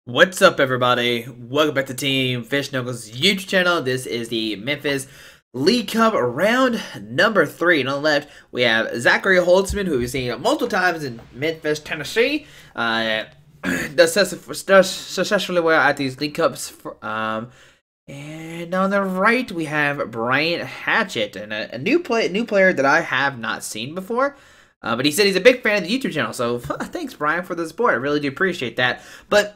What's up, everybody? Welcome back to Team Fish Knuckles YouTube channel. This is the Memphis League Cup round number 3. And on the left, we have Zachary Holtzman, who we've seen multiple times in Memphis, Tennessee. Does successfully well at these League Cups. And on the right, we have Brian Hatchett, and a new player that I have not seen before. But he said he's a big fan of the YouTube channel, so thanks, Brian, for the support. I really do appreciate that. But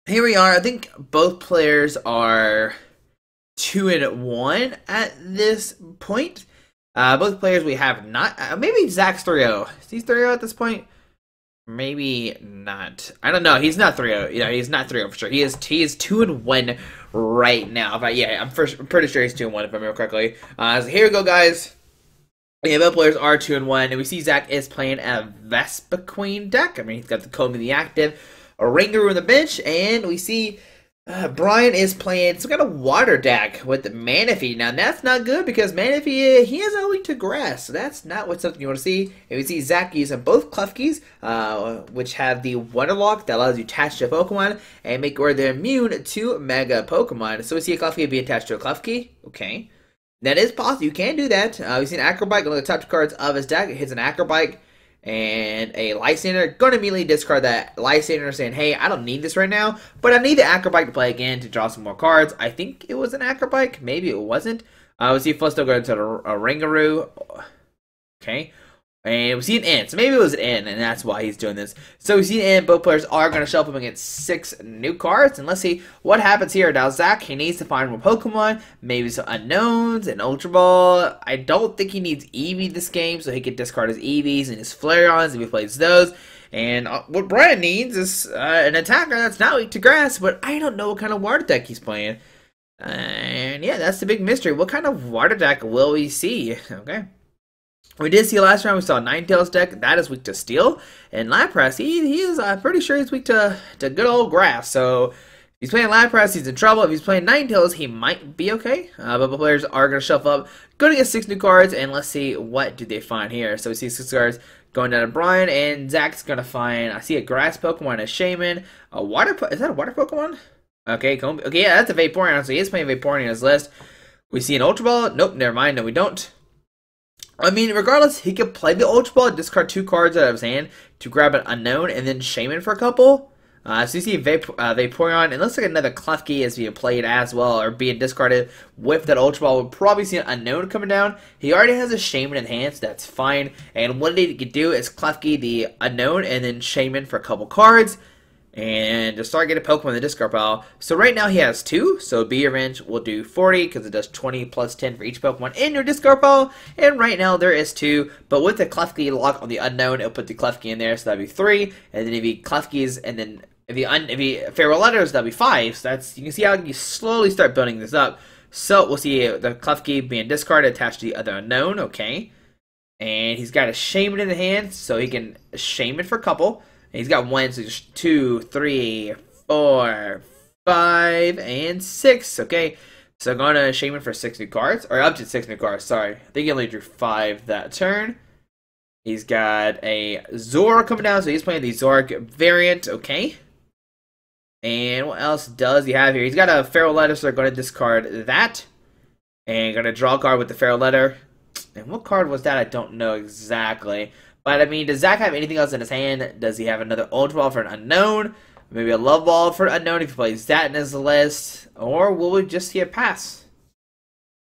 here we are. I think both players are 2-1 at this point. Both players we have not. Maybe Zach's 3-0. Is he 3-0 at this point? Maybe not. I don't know. He's not 3-0. Yeah, he's not 3-0 for sure. He is 2-1 right now. But yeah, I'm pretty sure he's 2-1 if I remember correctly. So here we go, guys. Yeah, both players are 2-1, and we see Zach is playing a Vespiquen deck. I mean, he's got the Comb in the active, a Ringaroo on the bench, and we see Brian is playing some kind of water deck with the Manaphy. Now, that's not good because Manaphy, he has a weak to grass, so that's not what something you want to see. And we see Zach using both Klefkis, which have the Water Lock that allows you to attach to a Pokemon and make where they're immune to Mega Pokemon. So we see a Klefki be attached to a Klefki. Okay. That is possible. You can do that. We've seen Acrobike. Look at the top 2 cards of his deck. It hits an Acrobike and a Lysander. Going to immediately discard that Lysander, saying, hey, I don't need this right now, but I need the Acrobike to play again to draw some more cards. I think it was an Acrobike. Maybe it wasn't. We see Flusto go into a Ringaroo. Okay. And we see an N, so maybe it was an N, and that's why he's doing this. So we see an N, both players are going to show up against 6 new cards, and let's see what happens here. Now, Zach, he needs to find more Pokemon, maybe some Unknowns, and Ultra Ball. I don't think he needs Eevee this game, so he can discard his Eevees and his Flareons if he plays those. And what Brian needs is an attacker that's not weak to grass, but I don't know what kind of water deck he's playing. And yeah, that's the big mystery. What kind of water deck will we see? Okay. We did see last round, we saw Ninetales deck. That is weak to Steel. And Lapras, he is pretty sure he's weak to good old grass. So if he's playing Lapras, he's in trouble. If he's playing Ninetales, he might be okay. But the players are going to shuffle up. Going to get 6 new cards, and let's see what do they find here. So we see 6 cards going down to Brian, and Zach's going to find, I see a grass Pokemon, a Shaman, a water, is that a water Pokemon? Okay, okay, yeah, that's a Vaporeon, so he is playing Vaporeon on his list. We see an Ultra Ball. Nope, never mind, no we don't. I mean, regardless, he could play the Ultra Ball, discard 2 cards out of his hand to grab an Unknown, and then Shaman for a couple. So you see Vaporeon, and it looks like another Klefki is being played as well, or being discarded with that Ultra Ball. We'll probably see an Unknown coming down. He already has a Shaman in hand, so that's fine. And what he could do is Klefki the Unknown, and then Shaman for a couple cards. And to start getting Pokemon in the discard pile. So right now he has 2. So Be Revenge will do 40 because it does 20 plus 10 for each Pokemon in your discard pile. And right now there is 2. But with the Klefki lock on the Unknown, it'll put the Klefki in there. So that'd be 3. And then if he Klefkis, and then if he Farewell Letters, that'd be 5. So that's, you can see how you slowly start building this up. So we'll see the Klefki being discarded attached to the other Unknown. Okay. And he's got a Shaman in the hand, so he can Shaman for a couple. And he's got 1, so just 2, 3, 4, 5, and 6. Okay, so going to Shaman for 6 new cards, or up to 6 new cards. Sorry, I think he only drew 5 that turn. He's got a Zoroark coming down, so he's playing the Zoroark variant. Okay, and what else does he have here? He's got a Feral Letter, so they're going to discard that, and going to draw a card with the Feral Letter. And what card was that? I don't know exactly. But, I mean, does Zach have anything else in his hand? Does he have another Ultra Ball for an Unknown? Maybe a Love Ball for an Unknown if he plays that in his list? Or will we just see a pass?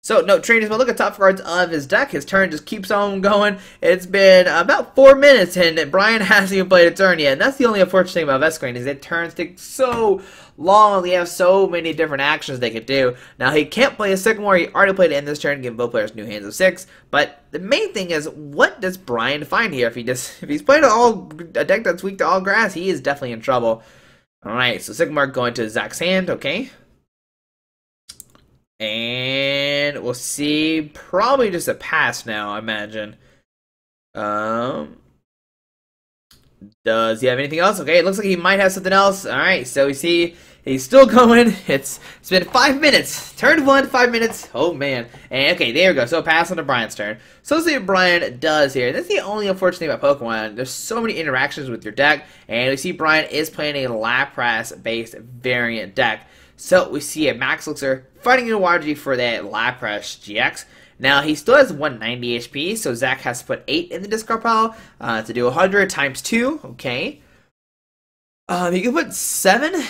So, no, trainers, but look at top cards of his deck. His turn just keeps on going. It's been about 4 minutes, and Brian hasn't even played a turn yet. And that's the only unfortunate thing about Vespiquen is that turns take so long. They have so many different actions they could do. Now, he can't play a Sycamore. He already played it in this turn, giving both players new hands of 6. But the main thing is, what does Brian find here? If he's playing a deck that's weak to all grass, he is definitely in trouble. All right, so Sycamore going to Zach's hand. Okay. And we'll see, probably just a pass now, I imagine. Does he have anything else? Okay, it looks like he might have something else. Alright, so we see He's still going. It's been 5 minutes. Turn 1, 5 minutes. Oh, man. And, okay, there we go. So, pass on to Brian's turn. So, let's see what Brian does here. That's the only unfortunate thing about Pokemon. There's so many interactions with your deck. And we see Brian is playing a Lapras-based variant deck. So, we see a Max Elixir fighting a Water G for that Lapras GX. Now, he still has 190 HP, so Zach has to put 8 in the discard pile to do 100 times 2. Okay. He can put 7,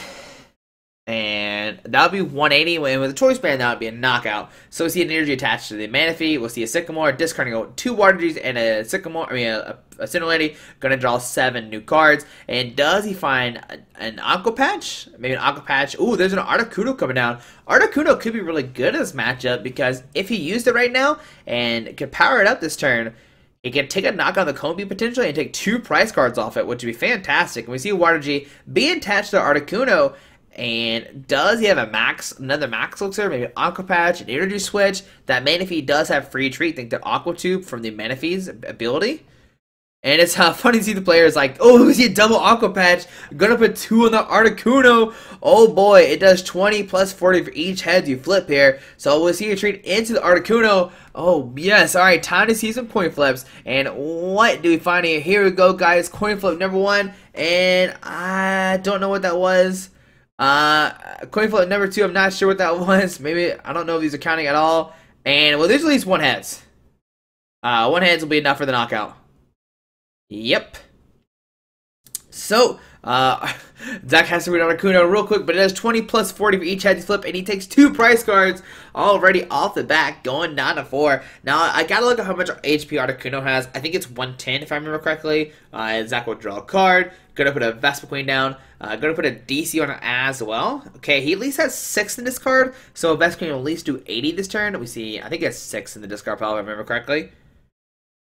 and that would be 180. And with a choice band, that would be a knockout. So we see an energy attached to the Manaphy. We'll see a Sycamore discarding 2 Water Gs and a Sycamore. I mean, a Cinderlady. Going to draw 7 new cards. And does he find an Aqua Patch? Maybe an Aqua Patch. Ooh, there's an Articuno coming down. Articuno could be really good in this matchup because if he used it right now and could power it up this turn, he can take a knock on the Combi potentially and take 2 prize cards off it, which would be fantastic. And we see Water G be attached to Articuno. And does he have another Max Elixir, maybe an Aqua Patch, an Energy Switch? That Manaphy does have free treat. Think the Aqua Tube from the Manaphy's ability. And it's funny to see the players like, oh, we see a double Aqua Patch. Gonna put 2 on the Articuno. Oh boy, it does 20 plus 40 for each head you flip here. So we'll see a treat into the Articuno. Oh yes, alright, time to see some coin flips. And what do we find here? Here we go, guys. Coin flip number 1. And I don't know what that was. Coin flip number 2, I'm not sure what that was. Maybe, I don't know if these are counting at all. And, well, there's at least 1 heads. 1 heads will be enough for the knockout. Yep. So, Zach has to read Articuno real quick, but it does 20 plus 40 for each head you flip, and he takes 2 prize cards already off the bat, going down to 4. Now, I gotta look at how much HP Articuno has. I think it's 110, if I remember correctly. Zach will draw a card. Gonna put a Vespiquen down. Gonna put a DC on it as well. Okay, he at least has 6 in this card, so Vespiquen will at least do 80 this turn. We see, I think it's 6 in the discard pile, if I remember correctly.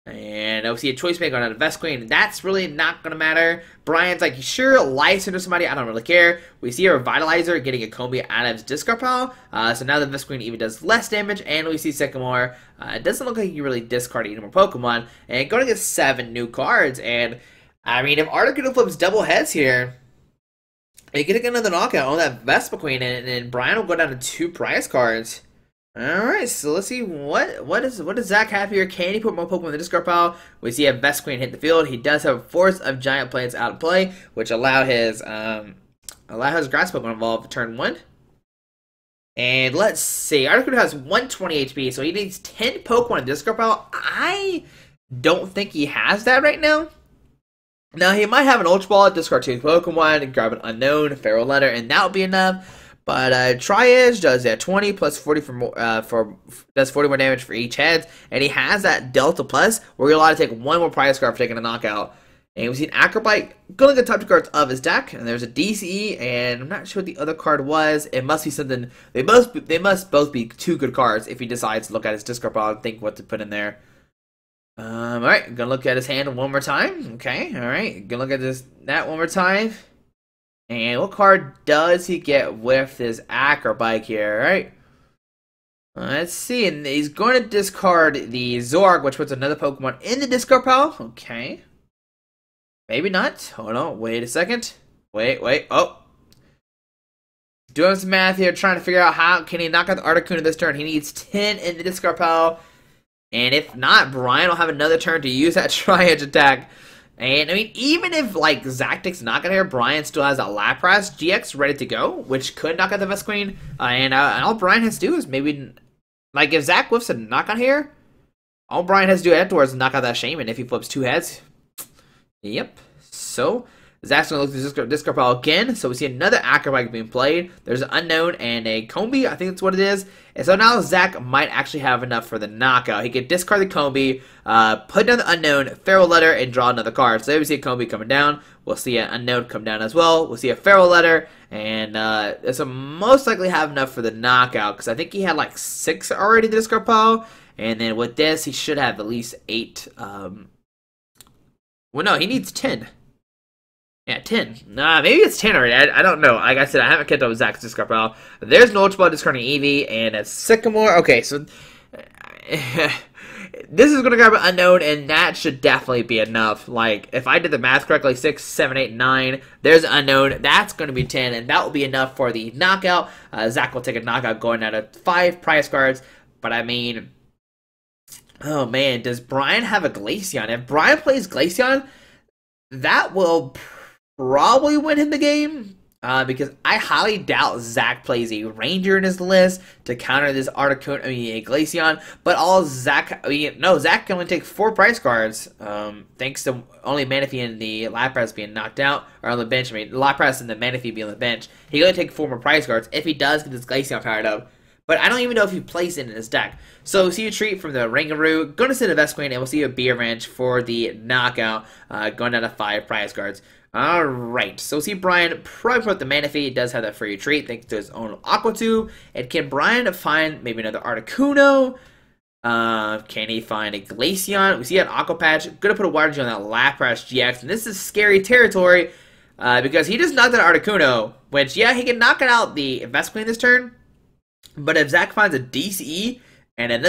And we see a choice maker on a Vespiquen. That's really not going to matter. Brian's like, sure, License or somebody. I don't really care. We see a Revitalizer getting a Combi out of his discard pile. So now the Vespiquen even does less damage. And we see Sycamore. It doesn't look like he really discarded any more Pokemon. And going to get 7 new cards. And, I mean, if Articuno flips double heads here, he could get another knockout on that Vespiquen. And Brian will go down to 2 prize cards. Alright, so let's see what does Zach have here. Can he put more Pokemon in the discard pile? We see a Vespiquen hit the field. He does have Force of Giant Plants out of play, which allow his grass Pokemon involved turn 1. And let's see. Articuno has 120 HP, so he needs 10 Pokemon in the discard pile. I don't think he has that right now. Now he might have an Ultra Ball, discard 2 Pokemon, grab an Unknown, Feral Letter, and that would be enough. But Tri-Edge does that 20 plus 40 does 40 more damage for each head, and he has that Delta Plus where you're allowed to take 1 more prize card for taking a knockout. And we see an Acrobite going to the top 2 cards of his deck, and there's a DCE, and I'm not sure what the other card was. It must be something. They must both be 2 good cards if he decides to look at his discard pile and think what to put in there. All right, gonna look at his hand one more time. Okay, all right, gonna look at that one more time. And what card does he get with this Acrobike here, right? Let's see, and he's going to discard the Zoroark, which puts another Pokemon in the discard pile. Okay. Maybe not. Hold on, wait a second. Wait, oh. Doing some math here, trying to figure out how can he knock out the Articuno this turn. He needs 10 in the discard pile. And if not, Brian will have another turn to use that Tri-Edge attack. And, I mean, even if, like, Zach takes a knockout here, Brian still has a Lapras GX ready to go, which could knock out the Vespiquen. And all Brian has to do is maybe, like, if Zach whiffs a knockout here, all Brian has to do afterwards is knock out that Shaman if he flips 2 heads. Yep. So, Zach's going to look at the discard pile again. So, we see another Acrobike being played. There's an Unknown and a Combi. I think that's what it is. And so now Zach might actually have enough for the knockout. He could discard the Combi, put down the Unknown, Feral Letter, and draw another card. So there we see a Combi coming down. We'll see an Unknown come down as well. We'll see a Feral Letter. And this will most likely have enough for the knockout. Because I think he had like 6 already in the discard pile. And then with this, he should have at least 8. Well, no, he needs 10. Yeah, 10. Nah, maybe it's 10 already. I don't know. Like I said, I haven't kept up with Zach's discard pile. There's an Ultra Ball discarding Eevee and a Sycamore. Okay, so this is going to grab an unknown, and that should definitely be enough. Like, if I did the math correctly, 6, 7, 8, 9, there's an unknown. That's going to be 10, and that will be enough for the knockout. Zach will take a knockout going out of 5 prize cards. But, I mean, oh, man, does Brian have a Glaceon? If Brian plays Glaceon, that will probably win him the game. Because I highly doubt Zach plays a Ranger in his list to counter this Articuno, a Glaceon. But Zach can only take 4 prize cards. Thanks to only Manaphy and the Lapras being knocked out, or on the bench. I mean, Lapras and the Manaphy being on the bench. He can only take 4 more prize cards if he does get this Glaceon powered up. But I don't even know if he plays it in his deck. So we'll see a treat from the Rangaroo, going to send a Vespiquen, and we'll see a Beer Ranch for the knockout, going down to 5 prize cards. Alright, so see Brian probably put the Manaphy. He does have that free retreat thanks to his own Aqua Tube. And can Brian find maybe another Articuno? Can he find a Glaceon? We see an Aqua Patch. Gonna put a Water Gel on that Lapras GX. And this is scary territory because he just knocked out Articuno. Which, yeah, he can knock it out the Vespiquen this turn. But if Zach finds a DCE and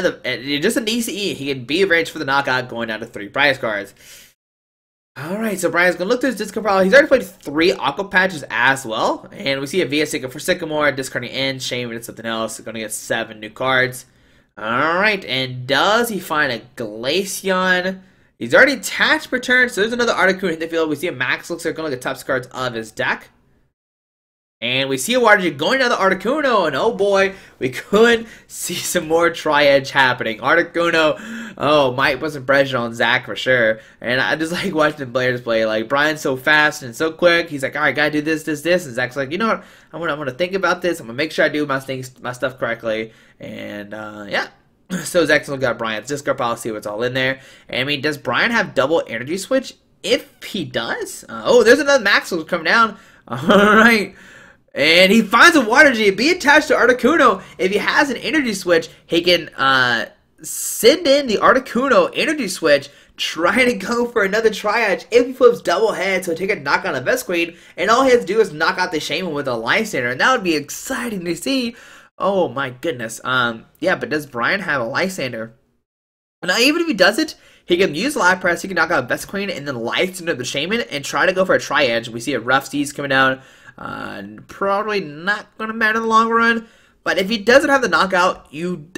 just a DCE, he can be arranged for the knockout going down to 3 prize cards. Alright, so Brian's going to look through his discard pile. He's already played 3 Aqua Patches as well. And we see a Vespiquen for Sycamore, discarding in, shaming it something else. Going to get 7 new cards. Alright, and does he find a Glaceon? He's already attached per turn, so there's another Articuno in the field. We see a Max looks like going to get top cards of his deck. And we see a Water Jet going down the Articuno, and oh boy, we could see some more Tri-Edge happening. Articuno, oh, might put some pressure on Zach for sure. And I just like watching the players play. Like, Brian's so fast and so quick. He's like, all right, gotta do this, this, this. And Zach's like, you know what? I'm gonna think about this. I'm gonna make sure I do my stuff correctly. And yeah. So Zach's gonna got Brian's discard pile, see what's all in there. And I mean, does Brian have double energy switch? If he does, oh, there's another Maxwell coming down. All right. And he finds a Water Jet. Be attached to Articuno. If he has an energy switch, he can send in the Articuno energy switch, trying to go for another Tri-Edge. If he flips double head, so take a knock on a Vespiquen, and all he has to do is knock out the Shaman with a Lysander, and that would be exciting to see. Oh my goodness. Yeah, but does Brian have a Lysander? Now, even if he doesn't, he can use Lapras, he can knock out Vespiquen, and then Lysander the Shaman, and try to go for a Tri-Edge. We see a Rough Seas coming down. Probably not going to matter in the long run. But if he doesn't have the knockout,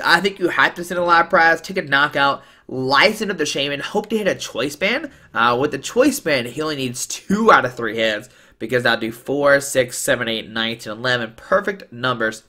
I think you have to send a Lapras, take a knockout, Lysander the Shaman, hope to hit a Choice Band. With the Choice Band, he only needs 2 out of 3 hits, because that'll do 4, 6, 7, 8, 9, 10, 11. Perfect numbers.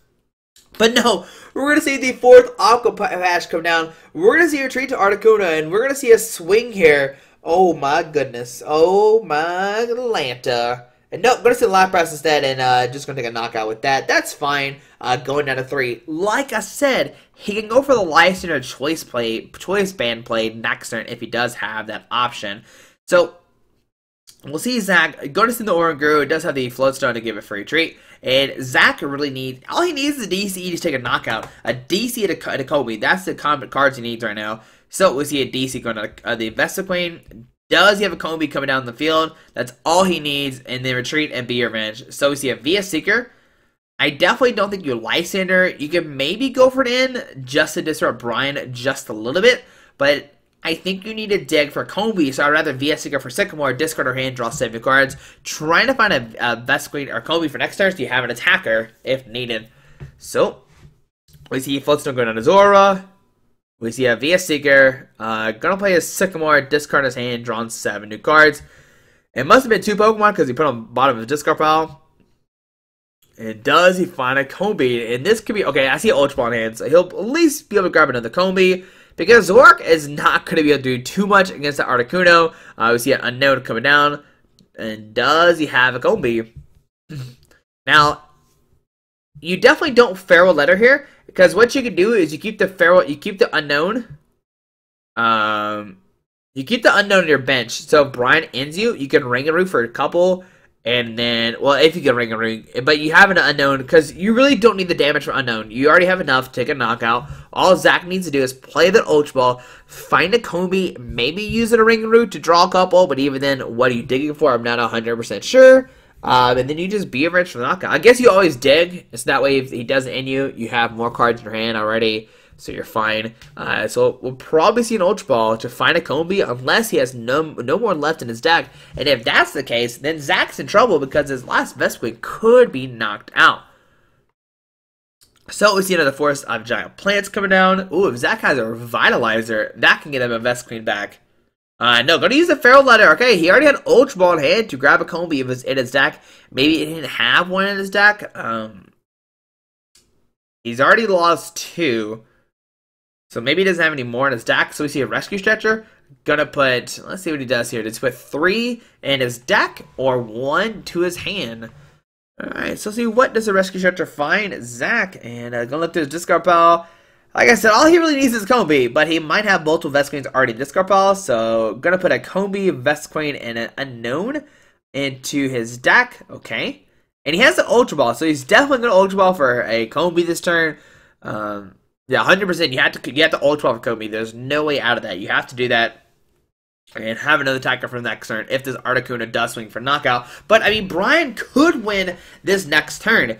But no, we're going to see the 4th Aqua Patch come down. We're going to see a retreat to Articuno, and we're going to see a swing here. Oh my goodness. Oh my Atlanta. And no, I'm going to say Lapras instead, and just going to take a knockout with that. That's fine, going down to 3. Like I said, he can go for the Lysander Choice Band play next turn if he does have that option. So, we'll see Zach go to send the Oranguru. It does have the Floatstone to give a free treat. And Zach really needs, all he needs is a DCE to take a knockout. A DC to Kobe. That's the common cards he needs right now. So, we'll see a DC going to the Vespiquen. Does he have a Combi coming down the field? That's all he needs, and then retreat and be revenge. So we see a Vespiquen. I definitely don't think you Lysander. You can maybe go for it in just to disrupt Brian just a little bit, but I think you need to dig for Combi, so I'd rather Vespiquen for Sycamore, discard her hand, draw 7 cards. Trying to find a Vespiquen or Combi for next turn so you have an attacker if needed. So, we see Floatstone going on to Zora. We see a Vespiquen, gonna play a Sycamore, discard his hand, drawn 7 new cards. It must have been 2 Pokemon because he put on the bottom of his discard pile. And does he find a Combi? And this could be, okay, I see an Ultra Ball in hand, so he'll at least be able to grab another Combi. Because Zoroark is not going to be able to do too much against the Articuno. We see an Unknown coming down. And does he have a Combi? Now, you definitely don't Feral Letter here. Because what you can do is you keep the Unknown. You keep the Unknown on your bench. So if Brian ends you, you can Rangaroo for a couple. And then, well, if you can Rangaroo. But you have an Unknown, because you really don't need the damage for Unknown. You already have enough to take a knockout. All Zach needs to do is play the Ultra Ball, find a Combi, maybe use it a Rangaroo to draw a couple. But even then, what are you digging for? I'm not 100% sure. And then you just be a for the knockout. I guess you always dig. It's that way if he doesn't end you, you have more cards in your hand already, so you're fine. So we'll probably see an Ultra Ball to find a Combi unless he has no more left in his deck. And if that's the case, then Zach's in trouble because his last Vespiquen could be knocked out. So we see another Forest of Giant Plants coming down. Ooh, if Zach has a Revitalizer, that can get him a Vespiquen back. No, going to use the Feral Letter. Okay, he already had Ultra Ball in hand to grab a Combi if it's in his deck. Maybe he didn't have one in his deck. He's already lost 2. So maybe he doesn't have any more in his deck. So we see a Rescue Stretcher. Gonna put, let's see what he does here. Does he put 3 in his deck or 1 to his hand? Alright, so see what does the Rescue Stretcher find? Zach, and gonna look through his discard pile. Like I said, all he really needs is Combi, but he might have multiple Vespiquens already in discard pile, so gonna put a Combi, Vespiquen, and an Unknown into his deck. Okay. And he has the Ultra Ball, so he's definitely gonna Ultra Ball for a Combi this turn. Yeah, 100%. You have to Ultra Ball for Combi. There's no way out of that. You have to do that and have another attacker for the next turn if this Articuno does swing for knockout. But, I mean, Brian could win this next turn.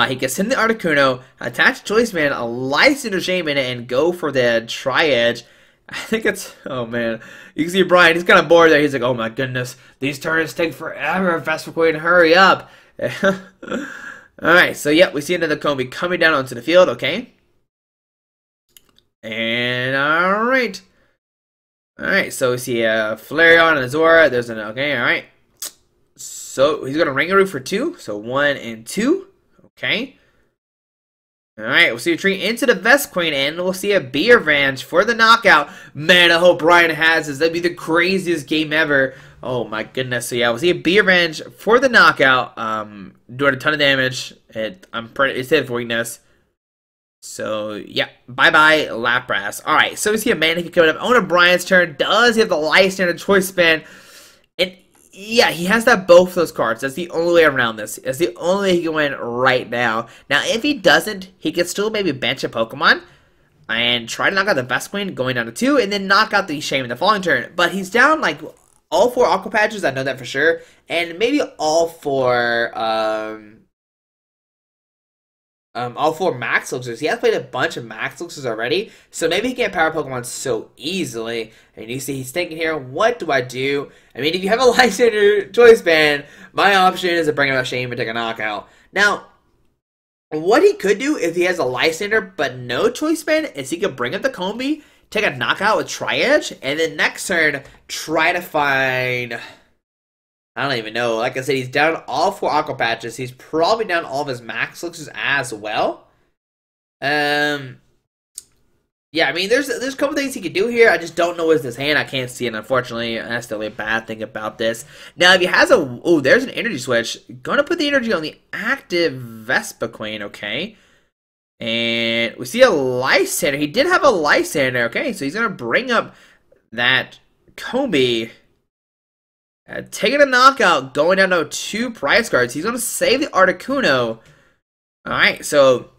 He can send the Articuno, attach Choice Man, a Lysander Shaman, and go for the Tri-Edge. I think it's, oh man, you can see Brian, he's kind of bored there. He's like, oh my goodness, these turns take forever, Vespiquen, hurry up. Alright, so yeah, we see another Combi coming down onto the field, okay. And alright. Alright, so we see a Flareon and a Zora. There's an, okay, alright. So he's going to Ringaroo for 2, so 1 and 2. Okay. Alright, we'll see a treat into the Vespiquen, and we'll see a Beer Revenge for the knockout. Man, I hope Brian has this. That'd be the craziest game ever. Oh my goodness. So yeah, we'll see a Beer Revenge for the knockout. Doing a ton of damage. It's hit for weakness. So yeah, bye-bye Lapras. Alright, so we see a Manaphy coming up on Brian's turn. Does he have the Lysander Choice Span? And yeah, he has that both of those cards. That's the only way around this. That's the only way he can win right now. Now, if he doesn't, he can still maybe bench a Pokemon and try to knock out the Vespiquen going down to 2, and then knock out the Shaman the following turn. But he's down like all 4 Aqua Patches, I know that for sure, and maybe all 4 Max Elixirs. He has played a bunch of Max Elixirs already, so maybe he can't power Pokemon so easily. And you see he's thinking here, what do I do? I mean, if you have a Lysander Choice Band, my option is to bring out a Shaman and take a knockout. Now, what he could do if he has a Lysander but no Choice Band is he could bring up the Combi, take a knockout with Tri-Edge, and then next turn try to find, I don't even know. Like I said, he's down all 4 Aqua Patches. He's probably down all of his Max Elixirs as well. Yeah, I mean, there's a couple things he could do here. I just don't know what's his hand. I can't see it, unfortunately. That's the only bad thing about this. Now, if he has a, oh, there's an energy switch. Gonna put the energy on the active Vespiquen, okay. And we see a Lysander. He did have a Lysander, okay. So he's gonna bring up that Combi. Taking a knockout, going down to 2 prize cards. He's going to save the Articuno. Alright, so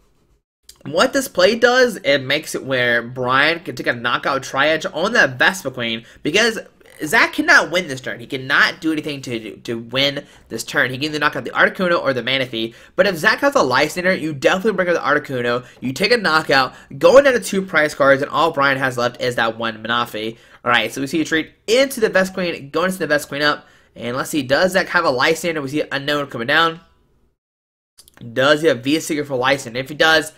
what this play does, it makes it where Brian can take a knockout Tri-Edge on that Vespiquen, because Zach cannot win this turn. He cannot do anything to win this turn. He can either knock out the Articuno or the Manaphy. But if Zach has a Lysander, you definitely bring up the Articuno. You take a knockout, going down to 2 prize cards, and all Brian has left is that 1 Manaphy. Alright, so we see a treat into the Vespiquen, going into the Vespiquen up. And let's see, does Zach have a Lysander? We see an Unknown coming down. Does he have Vespiquen for Lysander? If he does,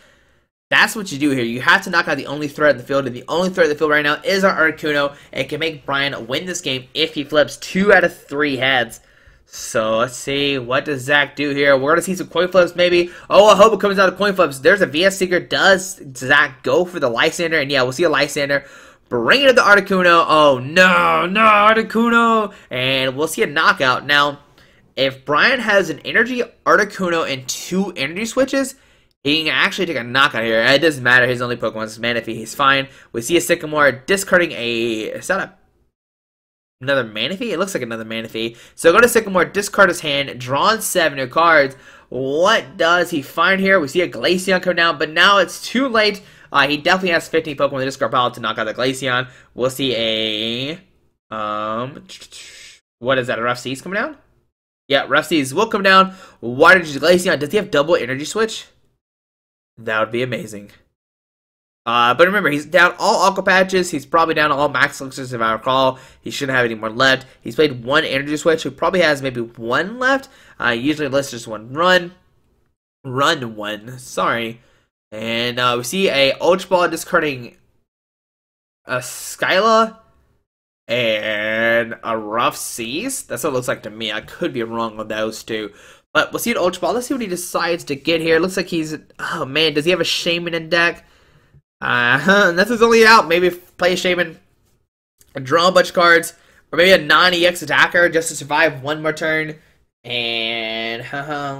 that's what you do here. You have to knock out the only threat in the field, and the only threat in the field right now is our Articuno. It can make Brian win this game if he flips 2 out of 3 heads. So let's see, what does Zach do here? We're going to see some coin flips maybe. Oh, I hope it comes out of coin flips. There's a Vespiquen. Does Zach go for the Lysander? And yeah, we'll see a Lysander. Bring it to the Articuno. Oh, no, no, Articuno. And we'll see a knockout. Now, if Brian has an energy Articuno and 2 energy switches, he can actually take a knockout here. It doesn't matter. His only Pokemon is Manaphy. He's fine. We see a Sycamore discarding a, is that another Manaphy? It looks like another Manaphy. So go to Sycamore, discard his hand, draw 7 new cards. What does he find here? We see a Glaceon come down, but now it's too late. He definitely has 15 Pokemon in the discard pile to knock out the Glaceon. We'll see a, what is that, a Rough Seas coming down? Yeah, Rusty's will come down. Water Glaceon. Does he have double energy switch? That would be amazing. But remember, he's down all Aqua Patches. He's probably down all Max Elixirs, if I recall. He shouldn't have any more left. He's played one Energy Switch. He probably has maybe one left. Usually lists just one run. Run one. Sorry. And we see a Ultra Ball discarding a Skyla and a Rough Seas. That's what it looks like to me. I could be wrong on those two. But we'll see an Ultra Ball. Let's see what he decides to get here. It looks like he's... Oh, man. Does he have a Shaman in deck? This is only out. Maybe play a Shaman, draw a bunch of cards, or maybe a non-EX attacker just to survive one more turn. And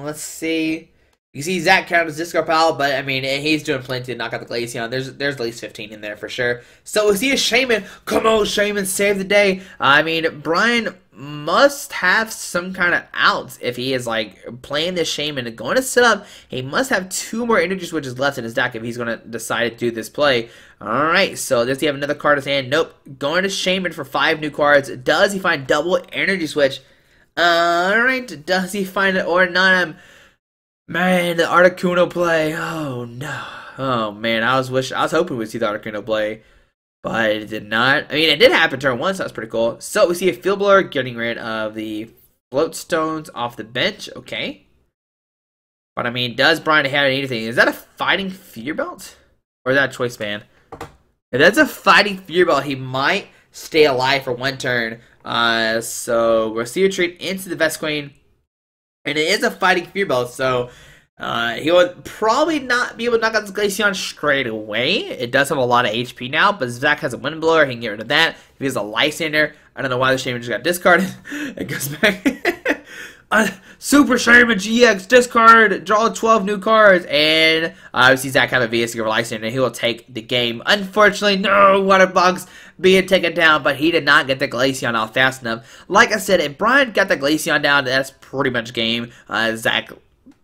let's see. You see Zach count as discard pile, but I mean he's doing plenty to knock out the Glaceon. There's at least 15 in there for sure. So we see a Shaman. Come on, Shaman, save the day. I mean Brian must have some kind of outs if he is like playing this Shaman and going to sit up. He must have 2 more energy switches left in his deck if he's going to decide to do this play. Alright, so does he have another card in his hand? Nope. Going to Shaman for 5 new cards. Does he find double energy switch? Alright, does he find it or not? Man, the Articuno play. Oh no. Oh man, I was hoping we'd see the Articuno play. But it did not. I mean, it did happen turn 1, so that's pretty cool. So we see a Field Blower getting rid of the Float Stones off the bench. Okay. But I mean, does Brian have anything? Is that a Fighting Fear Belt? Or is that a Choice Band? If that's a Fighting Fear Belt, he might stay alive for 1 turn. So we'll see a retreat into the Vespiquen. And it is a Fighting Fear Belt, so he would probably not be able to knock out this Glaceon straight away. It does have a lot of HP now, but Zach has a Wind Blower. He can get rid of that. If he has a Lysander, I don't know why the Shaman just got discarded. It goes back. Super Shaman GX, discard, draw 12 new cards, and obviously Zach have a VS over Lysander. He will take the game. Unfortunately, no Water Bugs being taken down, but he did not get the Glaceon out fast enough. Like I said, if Brian got the Glaceon down, that's pretty much game. Zach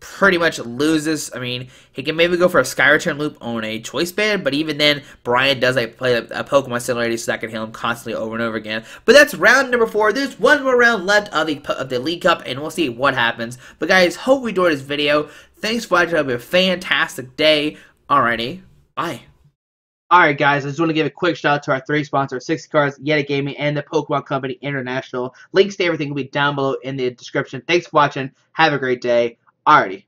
pretty much loses. I mean, he can maybe go for a Sky Return loop on a Choice Band, but even then, Brian does play a Pokemon similarity, so that can heal him constantly over and over again. But that's round number 4. There's one more round left of the League Cup, and we'll see what happens. But guys, hope you enjoyed this video. Thanks for watching. Have a fantastic day. Alrighty, bye. Alright guys, I just want to give a quick shout out to our 3 sponsors, 60 Cards, Yeti Gaming, and the Pokemon Company International. Links to everything will be down below in the description. Thanks for watching. Have a great day. Alrighty.